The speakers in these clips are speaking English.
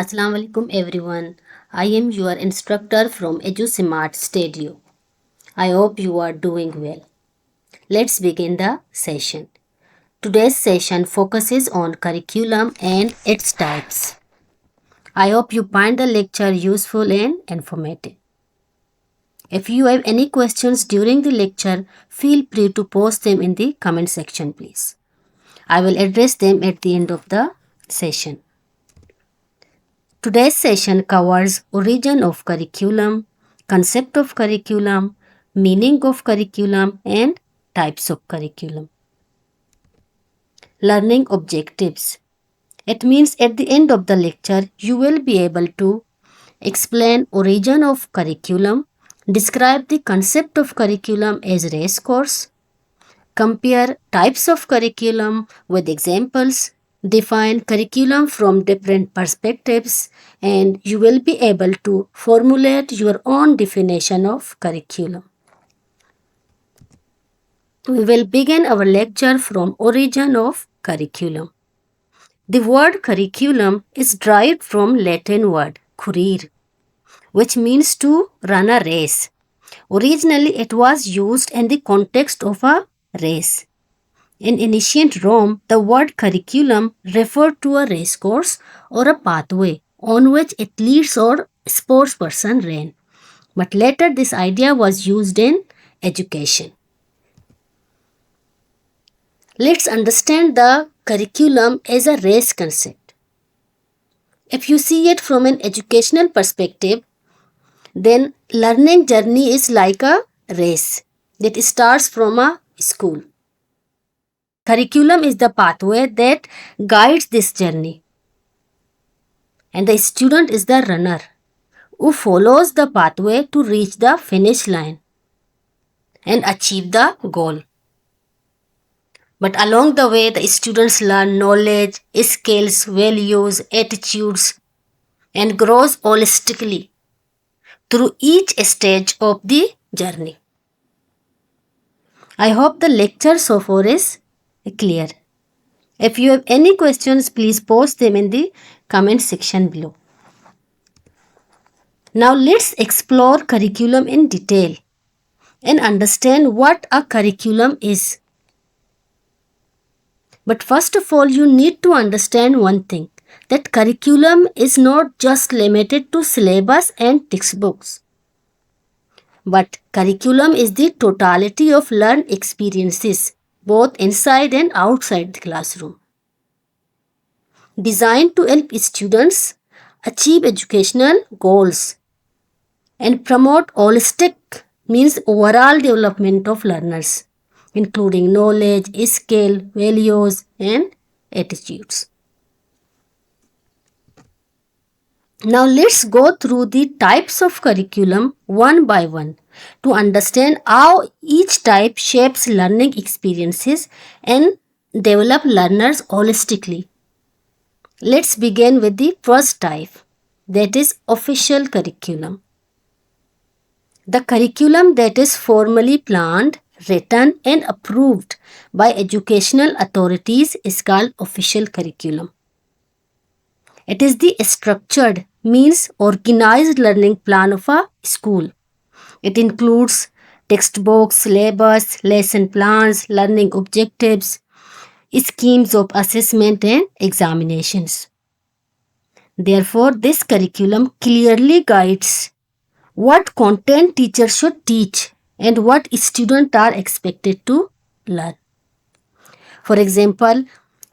Assalamu alaikum everyone. I am your instructor from EduSmart Studio. I hope you are doing well. Let's begin the session. Today's session focuses on curriculum and its types. I hope you find the lecture useful and informative. If you have any questions during the lecture, feel free to post them in the comment section, please. I will address them at the end of the session. Today's session covers origin of curriculum, concept of curriculum, meaning of curriculum, and types of curriculum. Learning objectives. It means at the end of the lecture, you will be able to explain origin of curriculum, describe the concept of curriculum as race course, compare types of curriculum with examples, define curriculum from different perspectives, and you will be able to formulate your own definition of curriculum. We will begin our lecture from origin of curriculum. The word curriculum is derived from Latin word currere, which means to run a race. Originally, it was used in the context of a race. In ancient Rome, the word curriculum referred to a race course or a pathway on which athletes or sportsperson ran. But later, this idea was used in education. Let's understand the curriculum as a race concept. If you see it from an educational perspective, then learning journey is like a race that starts from a school. Curriculum is the pathway that guides this journey, and the student is the runner who follows the pathway to reach the finish line and achieve the goal. But along the way, the students learn knowledge, skills, values, attitudes, and grows holistically through each stage of the journey. I hope the lecture so far is clear. If you have any questions, please post them in the comment section below. Now let's explore curriculum in detail and understand what a curriculum is. But first of all, you need to understand one thing, that curriculum is not just limited to syllabus and textbooks. But curriculum is the totality of learned experiences, both inside and outside the classroom, designed to help students achieve educational goals and promote holistic, means overall development of learners, including knowledge, skill, values, and attitudes. Now let's go through the types of curriculum one by one to understand how each type shapes learning experiences and develop learners holistically. Let's begin with the first type, that is official curriculum. The curriculum that is formally planned, written and approved by educational authorities is called official curriculum. It is the structured, means organized learning plan of a school. It includes textbooks, syllabus, lesson plans, learning objectives, schemes of assessment and examinations. Therefore, this curriculum clearly guides what content teachers should teach and what students are expected to learn. For example,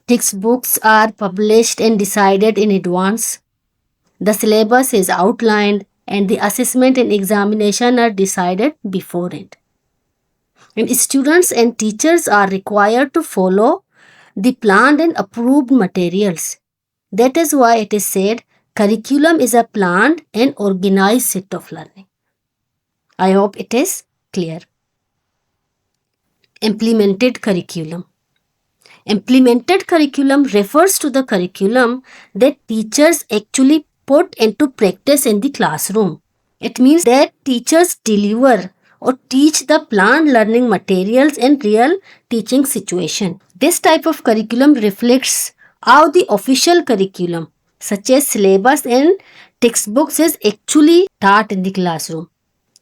textbooks are published and decided in advance. The syllabus is outlined and the assessment and examination are decided beforehand. And students and teachers are required to follow the planned and approved materials. That is why it is said curriculum is a planned and organized set of learning. I hope it is clear. Implemented curriculum. Implemented curriculum refers to the curriculum that teachers actually put into practice in the classroom. It means that teachers deliver or teach the planned learning materials in real teaching situation. This type of curriculum reflects how the official curriculum such as syllabus and textbooks, is actually taught in the classroom.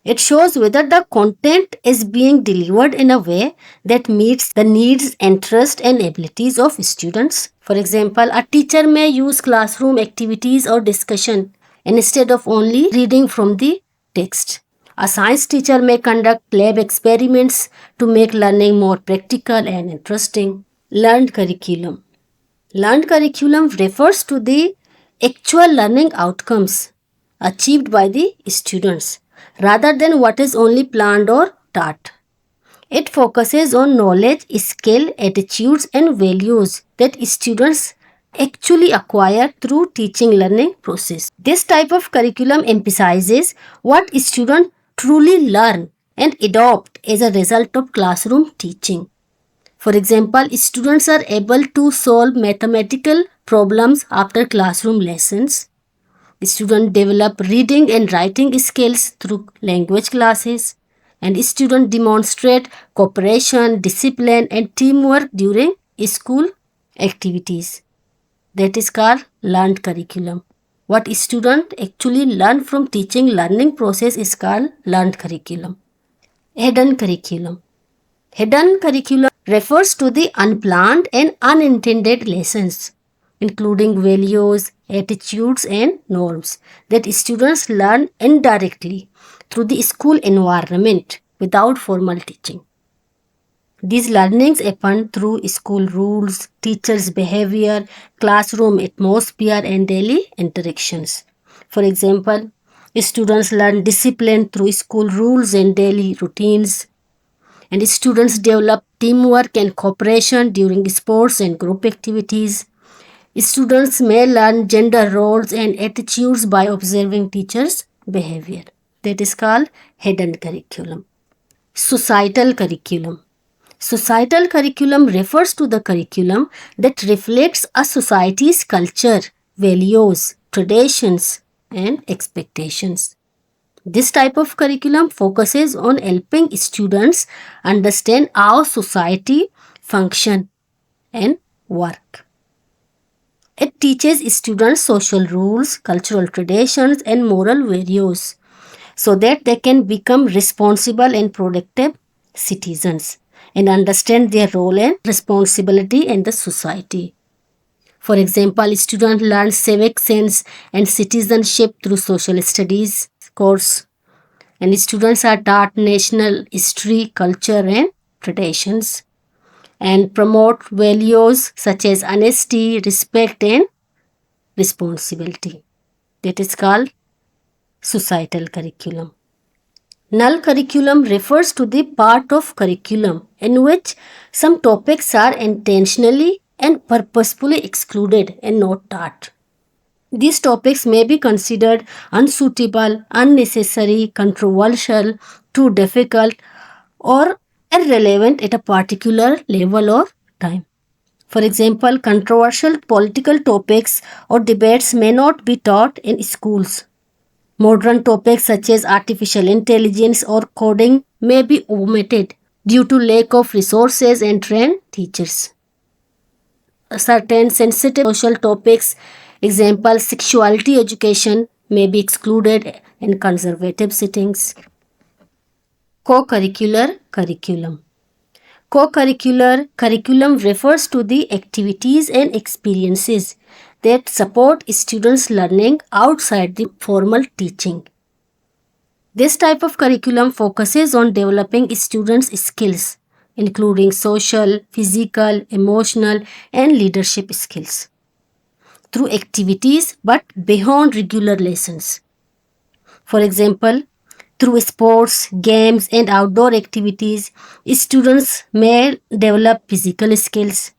It shows whether the content is being delivered in a way that meets the needs, interests, and abilities of students. For example, a teacher may use classroom activities or discussion instead of only reading from the text. A science teacher may conduct lab experiments to make learning more practical and interesting. Learned curriculum. Learned curriculum refers to the actual learning outcomes achieved by the students rather than what is only planned or taught. It focuses on knowledge, skill, attitudes, and values that students actually acquire through teaching learning process. This type of curriculum emphasizes what students truly learn and adopt as a result of classroom teaching. For example, students are able to solve mathematical problems after classroom lessons. Students develop reading and writing skills through language classes. And students demonstrate cooperation, discipline, and teamwork during school activities. That is called learned curriculum. What students actually learn from teaching learning process is called learned curriculum. Hidden curriculum. Hidden curriculum refers to the unplanned and unintended lessons, including values, attitudes, and norms that students learn indirectly through the school environment without formal teaching. These learnings happen through school rules, teachers' behavior, classroom atmosphere, and daily interactions. For example, students learn discipline through school rules and daily routines, and students develop teamwork and cooperation during sports and group activities. Students may learn gender roles and attitudes by observing teachers' behavior. That is called hidden curriculum. Societal curriculum. Societal curriculum refers to the curriculum that reflects a society's culture, values, traditions, and expectations. This type of curriculum focuses on helping students understand how society function and work. It teaches students social rules, cultural traditions, and moral values so that they can become responsible and productive citizens and understand their role and responsibility in the society. For example, students learn civic sense and citizenship through social studies course, and students are taught national history, culture, and traditions, and promote values such as honesty, respect, and responsibility. That is called societal curriculum. Null curriculum refers to the part of curriculum in which some topics are intentionally and purposefully excluded and not taught. These topics may be considered unsuitable, unnecessary, controversial, too difficult, or irrelevant at a particular level or time. For example, controversial political topics or debates may not be taught in schools. Modern topics such as artificial intelligence or coding may be omitted due to lack of resources and trained teachers. Certain sensitive social topics, example sexuality education, may be excluded in conservative settings. Co-curricular curriculum. Co-curricular curriculum refers to the activities and experiences that support students' learning outside the formal teaching. This type of curriculum focuses on developing students' skills, including social, physical, emotional, and leadership skills, through activities but beyond regular lessons. For example, through sports, games, and outdoor activities, students may develop physical skills.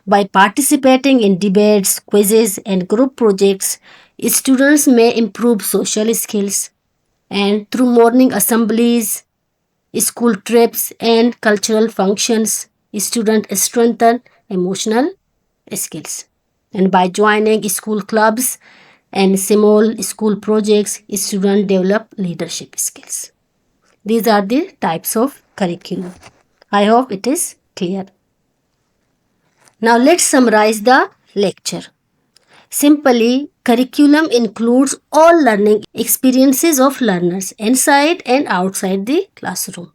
By participating in debates, quizzes, and group projects, students may improve social skills. And through morning assemblies, school trips, and cultural functions, students strengthen emotional skills. And by joining school clubs and small school projects, students develop leadership skills. These are the types of curriculum. I hope it is clear. Now let's summarize the lecture. Simply, curriculum includes all learning experiences of learners inside and outside the classroom.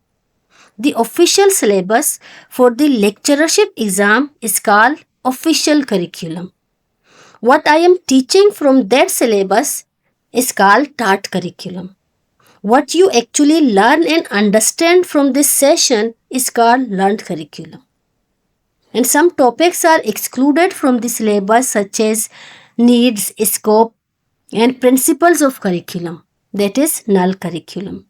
The official syllabus for the lecturership exam is called official curriculum. What I am teaching from that syllabus is called taught curriculum. What you actually learn and understand from this session is called learned curriculum. And some topics are excluded from the syllabus such as needs, scope, and principles of curriculum, that is null curriculum.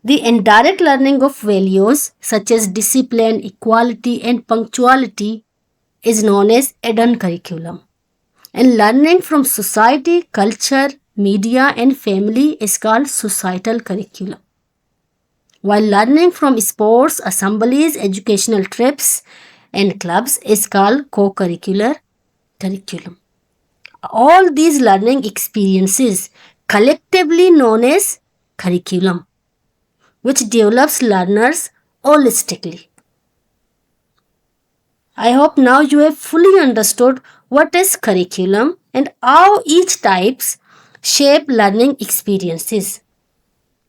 The indirect learning of values such as discipline, equality, and punctuality is known as add-on curriculum. And learning from society, culture, media, and family is called societal curriculum. While learning from sports, assemblies, educational trips, and clubs is called co-curricular curriculum. All these learning experiences collectively known as curriculum, which develops learners holistically. I hope now you have fully understood what is curriculum and how each types shape learning experiences.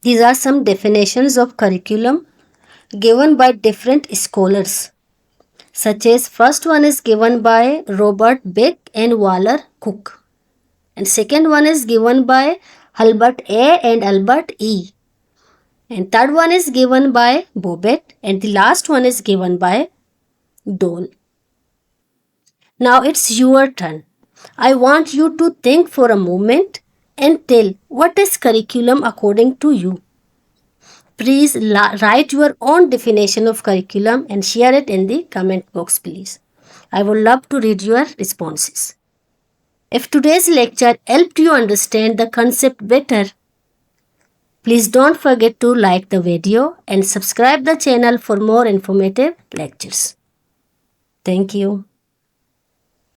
These are some definitions of curriculum given by different scholars, such as first one is given by Robert Beck and Waller Cook, and second one is given by Albert A and Albert E, and third one is given by Bobbitt, and the last one is given by Dole. Now it's your turn. I want you to think for a moment and tell what is curriculum according to you. Please write your own definition of curriculum and share it in the comment box, please. I would love to read your responses. If today's lecture helped you understand the concept better, please don't forget to like the video and subscribe the channel for more informative lectures. Thank you.